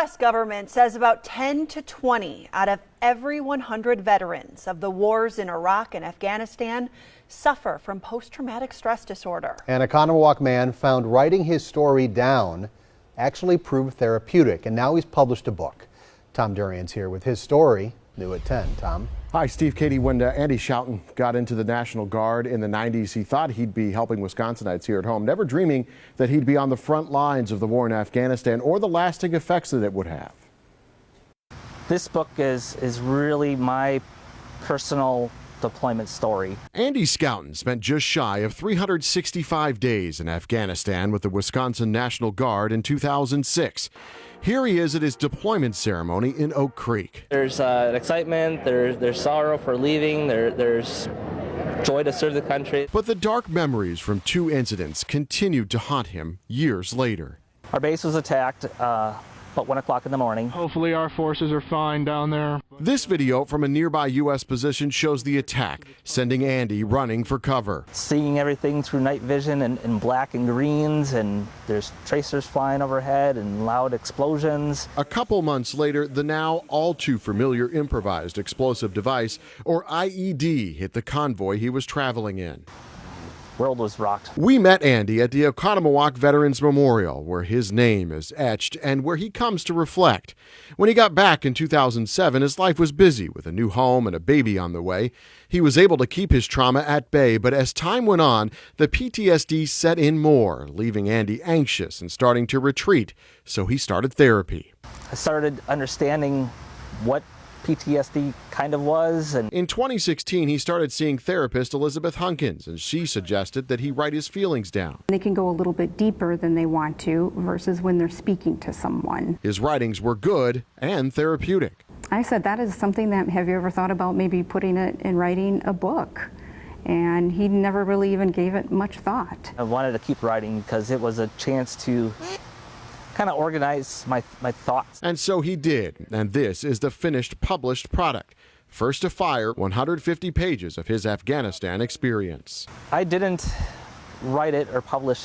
U.S. government says about 10 to 20 out of every 100 veterans of the wars in Iraq and Afghanistan suffer from post-traumatic stress disorder. An Oconomowoc man found writing his story down actually proved therapeutic, and now he's published a book. Tom Durian's here with his story, new at 10. Tom. Hi, Steve, Katie, when Andy Schouten got into the National Guard in the 90s, he thought he'd be helping Wisconsinites here at home, never dreaming that he'd be on the front lines of the war in Afghanistan or the lasting effects that it would have. This book is really my personal deployment story. Andy Schouten spent just shy of 365 days in Afghanistan with the Wisconsin National Guard in 2006. Here he is at his deployment ceremony in Oak Creek. There's excitement, there's sorrow for leaving, there's joy to serve the country. But the dark memories from two incidents continued to haunt him years later. Our base was attacked about 1 o'clock in the morning. Hopefully our forces are fine down there. This video from a nearby U.S. position shows the attack, sending Andy running for cover. Seeing everything through night vision and black and greens, and there's tracers flying overhead and loud explosions. A couple months later, the now all too familiar improvised explosive device, or IED, hit the convoy he was traveling in. World was rocked. We met Andy at the Oconomowoc Veterans Memorial, where his name is etched and where he comes to reflect. When he got back in 2007, his life was busy with a new home and a baby on the way. He was able to keep his trauma at bay, but as time went on, the PTSD set in more, leaving Andy anxious and starting to retreat, so he started therapy. I started understanding what PTSD kind of was. And in 2016, he started seeing therapist Elizabeth Hunkins, and she suggested that he write his feelings down. They can go a little bit deeper than they want to versus when they're speaking to someone. His writings were good and therapeutic. I said, that is something that, have you ever thought about maybe putting it in writing a book? And he never really even gave it much thought. I wanted to keep writing because it was a chance to kind of organize my thoughts. And so he did, and this is the finished published product. First to fire, 150 pages of his Afghanistan experience. I didn't write it or publish it